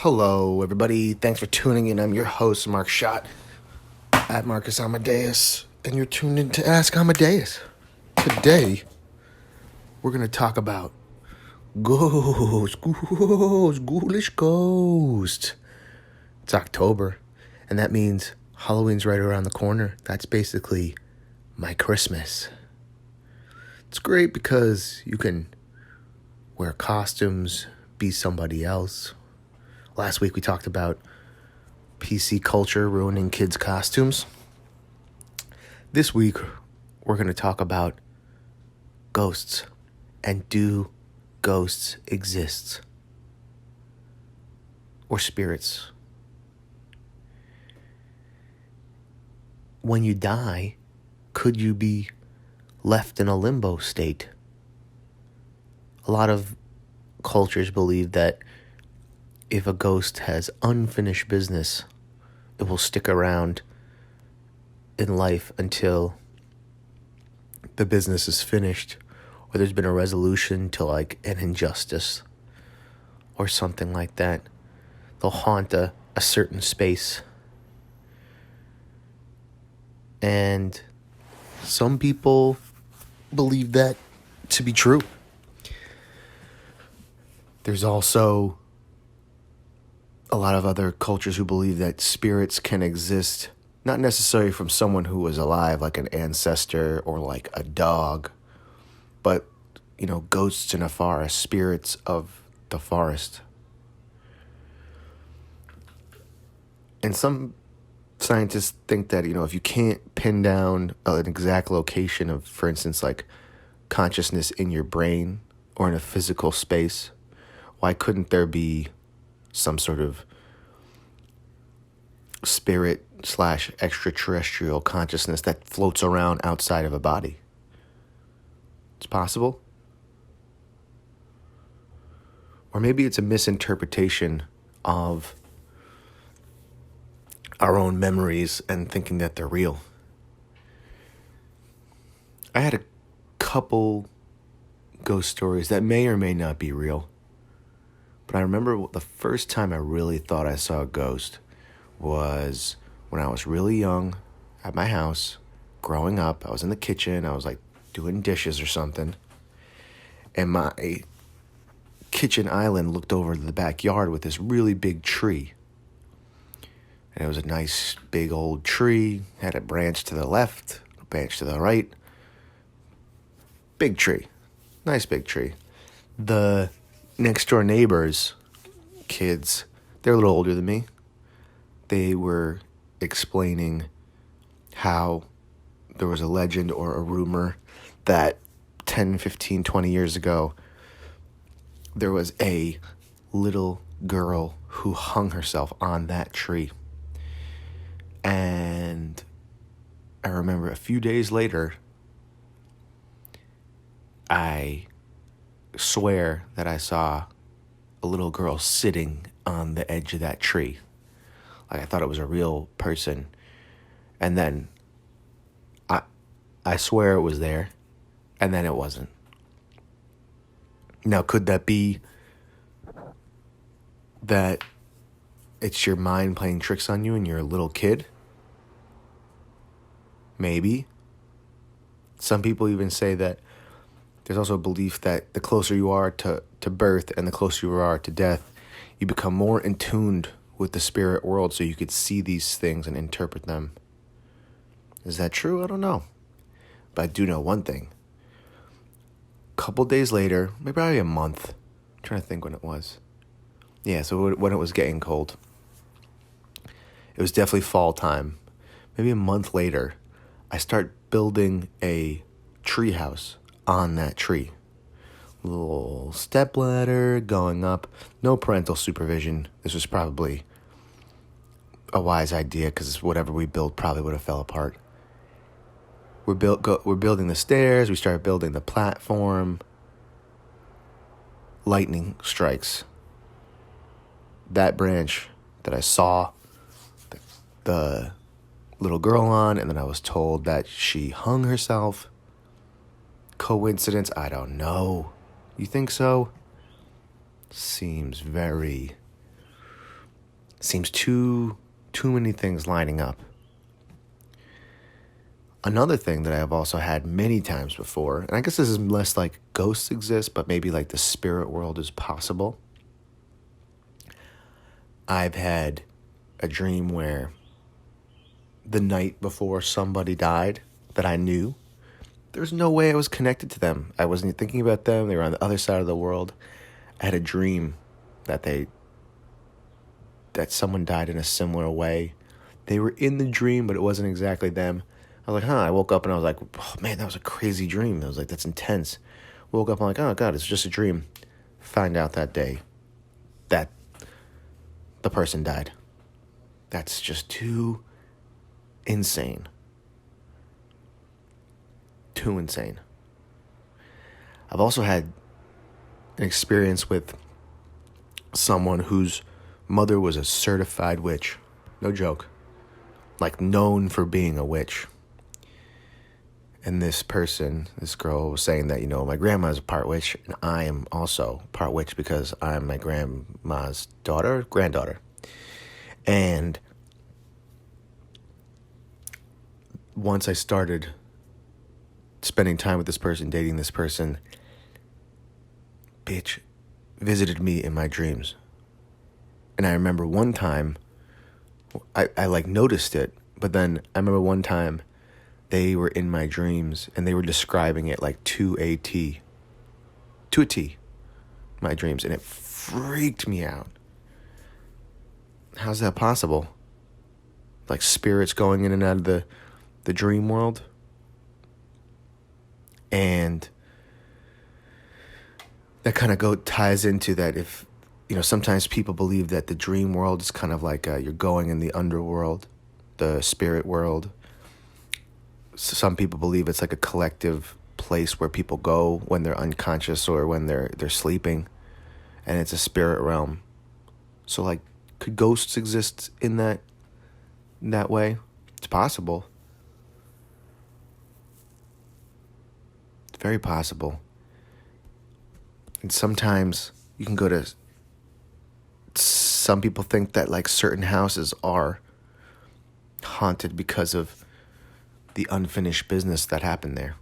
Hello, everybody. Thanks for tuning in. I'm your host, Mark Schott, at Marcus Amadeus, and you're tuned in to Ask Amadeus. Today, we're going to talk about ghoulish ghosts. It's October, and that means Halloween's right around the corner. That's basically my Christmas. It's great because you can wear costumes, be somebody else. Last week we talked about PC culture ruining kids' costumes. This week we're going to talk about ghosts and do ghosts exist? Or spirits? When you die, could you be left in a limbo state? A lot of cultures believe that if a ghost has unfinished business, it will stick around in life until the business is finished, or there's been a resolution to like an injustice or something like that. They'll haunt a certain space. And some people believe that to be true. There's also a lot of other cultures who believe that spirits can exist, not necessarily from someone who was alive, like an ancestor or like a dog, but, ghosts in a forest, spirits of the forest. And some scientists think that, if you can't pin down an exact location of, for instance, like consciousness in your brain or in a physical space, why couldn't there be some sort of spirit / extraterrestrial consciousness that floats around outside of a body? It's possible. Or maybe it's a misinterpretation of our own memories and thinking that they're real. I had a couple ghost stories that may or may not be real. But I remember the first time I really thought I saw a ghost was when I was really young at my house, growing up. I was in the kitchen. I was like doing dishes or something. And my kitchen island looked over to the backyard with this really big tree. And it was a nice big old tree. Had a branch to the left, a branch to the right. Big tree. Nice big tree. The next door neighbors, kids, they're a little older than me. They were explaining how there was a legend or a rumor that 10, 15, 20 years ago, there was a little girl who hung herself on that tree. And I remember a few days later, I swear that I saw a little girl sitting on the edge of that tree. Like I thought it was a real person. And then I swear it was there, and then it wasn't. Now, could that be that it's your mind playing tricks on you and you're a little kid? Maybe. Some people even say that there's also a belief that the closer you are to birth and the closer you are to death, you become more in tune with the spirit world so you could see these things and interpret them. Is that true? I don't know. But I do know one thing. A couple days later, maybe probably a month. I'm trying to think when it was. Yeah, so when it was getting cold. It was definitely fall time. Maybe a month later, I start building a tree house on that tree. Little step ladder going up. No parental supervision. This was probably a wise idea because whatever we built probably would have fell apart. We're building the stairs. We started building the platform. Lightning strikes. That branch that I saw the little girl on, and then I was told that she hung herself. Coincidence? I don't know. You think so? Seems very Seems too many things lining up. Another thing that I have also had many times before, and I guess this is less like ghosts exist, but maybe like the spirit world is possible. I've had a dream where the night before somebody died that I knew, there's no way I was connected to them. I wasn't thinking about them. They were on the other side of the world. I had a dream that someone died in a similar way. They were in the dream, but it wasn't exactly them. I was like, I woke up and I was like, oh man, that was a crazy dream. I was like, that's intense. Woke up, I'm like, oh God, it's just a dream. Find out that day that the person died. That's just too insane. Too insane. I've also had an experience with someone whose mother was a certified witch. No joke. Like known for being a witch. And this girl was saying that, my grandma's a part witch, and I am also part witch because I'm my grandma's granddaughter. And once I started spending time with this person, dating this person, bitch visited me in my dreams. And I remember one time, I noticed it, but then I remember one time they were in my dreams and they were describing it like to a T, my dreams, and it freaked me out. How's that possible? Like spirits going in and out of the dream world? And that kind of ties into that if, sometimes people believe that the dream world is kind of like you're going in the underworld, the spirit world. Some people believe it's like a collective place where people go when they're unconscious or when they're sleeping, and it's a spirit realm. So like, could ghosts exist in that way? It's possible. It's very possible. And sometimes you can go to, some people think that like certain houses are haunted because of the unfinished business that happened there.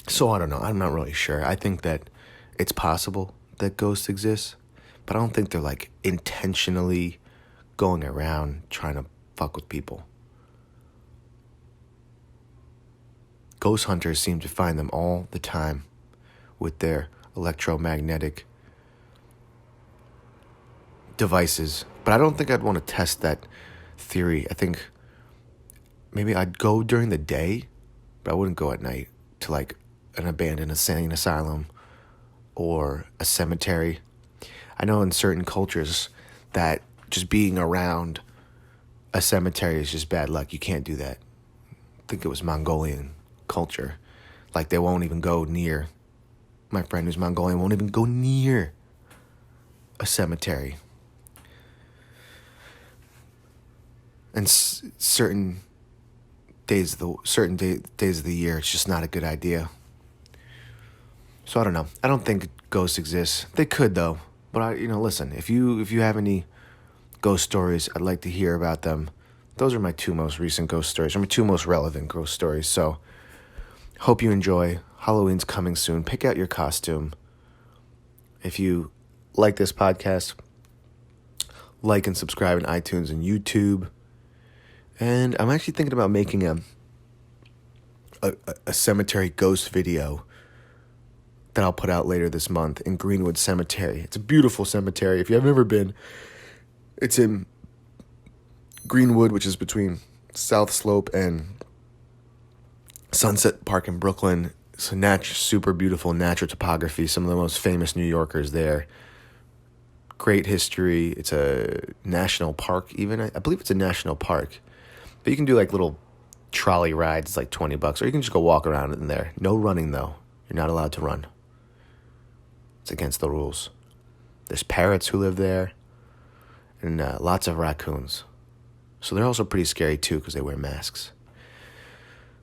So I don't know. I'm not really sure. I think that it's possible that ghosts exist, but I don't think they're like intentionally going around trying to fuck with people. Ghost hunters seem to find them all the time with their electromagnetic devices. But I don't think I'd want to test that theory. I think maybe I'd go during the day, but I wouldn't go at night to like an abandoned insane asylum or a cemetery. I know in certain cultures that just being around a cemetery is just bad luck. You can't do that. I think it was Mongolian culture. Like they won't even go near, my friend who's Mongolian won't even go near a cemetery. And certain days of the year, it's just not a good idea. So I don't know. I don't think ghosts exist. They could though. But listen, if you have any ghost stories, I'd like to hear about them. Those are my two most recent ghost stories, or my two most relevant ghost stories. So hope you enjoy. Halloween's coming soon. Pick out your costume. If you like this podcast, like and subscribe on iTunes and YouTube. And I'm actually thinking about making a cemetery ghost video that I'll put out later this month in Greenwood Cemetery. It's a beautiful cemetery. If you have never been, it's in Greenwood, which is between South Slope and Sunset Park in Brooklyn. It's a super beautiful natural topography. Some of the most famous New Yorkers there. Great history. It's a national park even. I believe it's a national park. But you can do like little trolley rides. It's like $20. Or you can just go walk around in there. No running though. You're not allowed to run. It's against the rules. There's parrots who live there. And lots of raccoons. So they're also pretty scary too because they wear masks.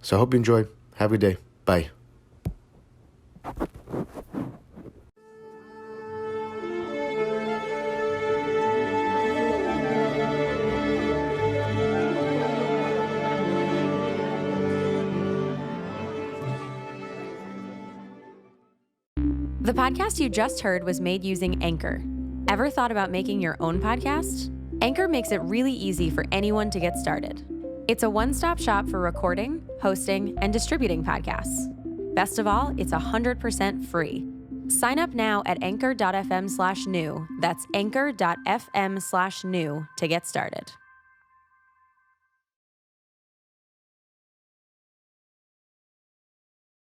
So I hope you enjoy. Have a good day. Bye. The podcast you just heard was made using Anchor. Ever thought about making your own podcast? Anchor makes it really easy for anyone to get started. It's a one-stop shop for recording, hosting, and distributing podcasts. Best of all, it's 100% free. Sign up now at anchor.fm/new. That's anchor.fm/new to get started.